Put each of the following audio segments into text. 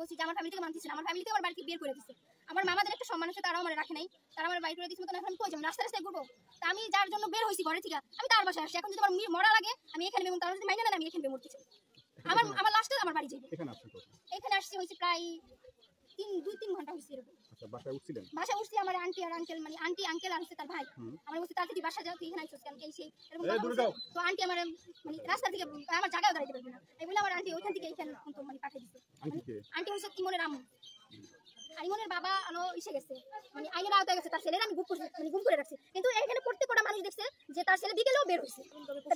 বলছি যে আমার ফ্যামিলি থেকে মানতেছি না, আমার ফ্যামিলি থেকে আমার বাড়িতে বের করে দিচ্ছে। আমার মামাদের একটা সম্মান আছে, তারাও আমার রাখে নাই, তারা আমার বাড়ি করে দিচ্ছে। তখন এখন কই যাবো, রাস্তা রাস্তায় ঘুরবো? তা আমি যার জন্য বের হয়েছি ঘরে থেকে, আমি তার বাসায় আসছি। এখন যদি আমার মরা লাগে আমি এখানে বেরোবো, তারা যদি মাইনে না আমি এখানে বের মরতে চাই। আমার লাস্টে আমার বাড়ি যাইবে। এখানে আসছি হয়েছে প্রায় 2-3 ঘন্টা হয়েছে এরকম। আচ্ছা, বাসায় উঠছিলেন? বাসায় উঠছি, আমার আন্টি আর আঙ্কেল, মানে আন্টি আঙ্কেল আর হচ্ছে তার ভাই আমার বলছে তাড়াতাড়ি বাসা যাও, তুই এখানে আইছিস কেন, এই সেই এরকম কথা। তো আন্টি আমার মানে রাস্তা থেকে আমার জায়গায় দাঁড়াইতে পারবে না, এই বলে আমার আন্টি ওইখান থেকে এইখানে মানে পাঠিয়ে দিচ্ছে। আন্টি হচ্ছে ইমনের আম্মু, আর ইমনের বাবা আলো এসে গেছে, মানে আইনের আওতায় গেছে। তার ছেলের আমি গুম করে রাখছি, কিন্তু এখানে প্রত্যেকটা মানুষ দেখছে যে তার ছেলে বিকেলেও বের হয়েছে,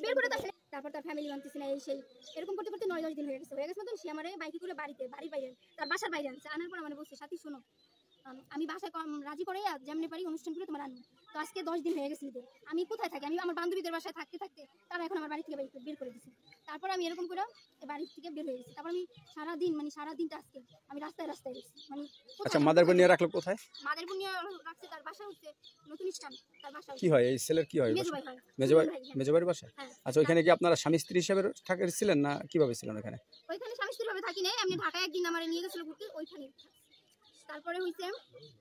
বের করে তার ছেলে, তারপর তার ফ্যামিলি মানতেছে না, এই সেই এরকম করতে করতে 9-10 দিন হয়ে গেছে। মতন সে আমার বাইকে করে বাড়ির বাইরে, তার বাসার বাইরে আনছে। আনার পর আমার বলছে, সাথী শোনো, আমি বাসায় রাজি করে যেমনি পারি অনুষ্ঠান করে তোমার আনবো। তো আজকে 10 দিন হয়ে গেছে, আমি কোথায় থাকি? আমি আমার বান্ধবীদের বাসায় থাকতে থাকতে তারা এখন আমার বাড়ি থেকে বের করে দিচ্ছে। তারপর আমি এরকম করে বাড়ি থেকে বের হয়ে গেছি। তারপর আমি সারাদিনটা আজকে আমি রাস্তায় গেছি। মানে আচ্ছা, মাদারপুর নিয়ে রাখলো কোথায়? মাদারপুর নিয়ে রাখছে তার বাসা হচ্ছে নতুন স্টান। তার বাসা কি হয় এই ছেলের, কি হয়? মেজবাড়ির বাসা। আচ্ছা, ওইখানে কি আপনারা স্বামী স্ত্রী হিসেবে ছিলেন না কিভাবে ছিলেন ওখানে? ওইখানে স্বামী স্ত্রী ভাবে থাকি নাই, আমি ঢাকায় একদিন আমার নিয়ে গেছিল ঘুরতে, ওইখানে। তারপরে হইছে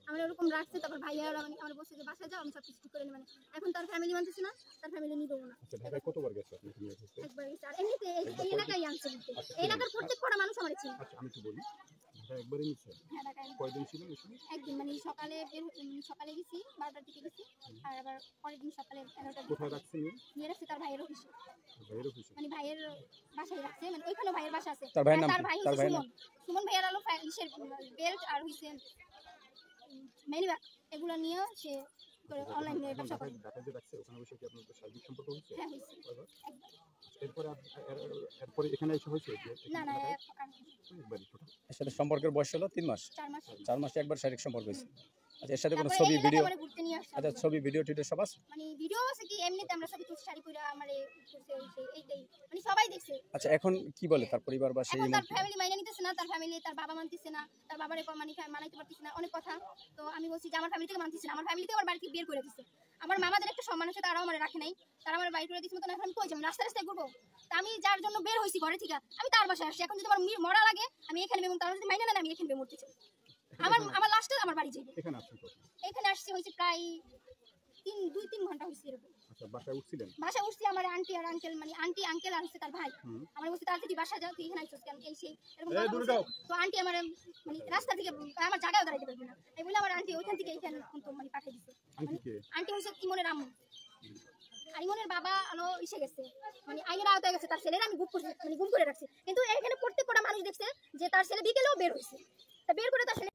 আমার এরকম রাখছে, তারপর ভাইয়ারা মানে আমার বসে যে বাসা যাও, আমি সব কিছু ঠিক করে নিই। মানে এখন তার ফ্যামিলি মানতেছে না, তার ফ্যামিলি নিবেও না। আচ্ছা, ঢাকায় কতবার গেছে আপনি? একবার গেছে, আর এমনিতে এই এলাকায় আনছে। এই এলাকার প্রত্যেক কটা মানুষ আমার চিনি। আচ্ছা, আমি তো বলি ঢাকায় একবারই নিচ্ছে। হ্যাঁ, ঢাকায় কয়দিন ছিলেন? একদিন, মানে সকালে সকালে গেছি 12টার দিকে গেছি, আর আবার পরের দিন সকালে 11টার দিকে। কোথায় রাখছেন? নিয়ে রাখছি তার ভাইয়ের অফিসে। ভাইয়ের অফিসে? মানে ভাইয়ের বাসায় রাখছে, মানে ওইখানে ভাইয়ের বাসা আছে। তার ভাইয়ের নাম? তার ভাই হচ্ছে সুমন ভাইয়ের আলো ইসের বেল্ট আর হইছে মেনিব্যাগ, এগুলো নিয়ে সে অনলাইনে ব্যবসা করে। ঢাকায় যে রাখছে ওখানে বসে কি আপনার শারীরিক সম্পর্ক হয়েছে? হ্যাঁ, হয়েছে। এরপরে এখানে এসে হয়েছে? না, একবারই। এর সাথে সম্পর্কের বয়স হলো 3 মাস। 4 মাসে একবার শারীরিক সম্পর্ক হয়েছে। আচ্ছা, এর সাথে কোনো ছবি ভিডিও? আচ্ছা, ছবি ভিডিও টিডিও সব আছে? মানে ভিডিও আছে কি, এমনিতে আমরা সবই তুলছি, শাড়ি পরে আমারে করছে এইটাই, মানে সবাই দেখছে। আচ্ছা, এখন কি বলে তার পরিবার বা সেই? তার ফ্যামিলি মাইনে নিতেছে না, তার ফ্যামিলি, তার বাবা মানতেছে না, তার বাবারে মানাইতে পারতেছে না, অনেক কথা। তো আমি বলছি যে আমার ফ্যামিলি থেকে মানতেছে না, আমার ফ্যামিলি থেকে আমার বাড়ি থেকে বের করে দিচ্ছে। আমার মামাদের একটা সম্মান আছে, তারাও আমার রাখে নাই, তারা আমার বাড়ি করে দিচ্ছে। তখন এখন কই যাবো, রাস্তা রাস্তায় ঘুরবো? তা আমি যার জন্য বের হয়েছি ঘরে থেকে, আমি তার বাসায় আসছি। এখন যদি আমার মরা লাগে আমি এখানে বেরোবো, তারা যদি মাইনে না আমি এখানে বের মরতে চাই। আমার লাস্টে আমার বাড়ি যাইবে। এখানে আসছি হয়েছে প্রায় 2-3 ঘন্টা হয়েছে এরকম। আচ্ছা, বাসায় উঠছিলেন? বাসায় উঠছি, আমার আন্টি আর আঙ্কেল, মানে আন্টি আঙ্কেল আর হচ্ছে তার ভাই আমার বলছে তাড়াতাড়ি বাসা যাও, তুই এখানে আইছিস কেন, এই সেই এরকম কথা। তো আন্টি আমার মানে রাস্তা থেকে আমার জায়গায় দাঁড়াইতে পারবে না, এই বলে আমার আন্টি ওইখান থেকে এইখানে মানে পাঠিয়ে দিচ্ছে। আন্টি হচ্ছে ইমনের আম্মু, আর ইমনের বাবা আলো এসে গেছে, মানে আইনের আওতায় গেছে। তার ছেলের আমি গুম করে রাখছি, কিন্তু এখানে প্রত্যেকটা মানুষ দেখছে যে তার ছেলে বিকেলেও বের হয়েছে, তা বের করে তার ছেলে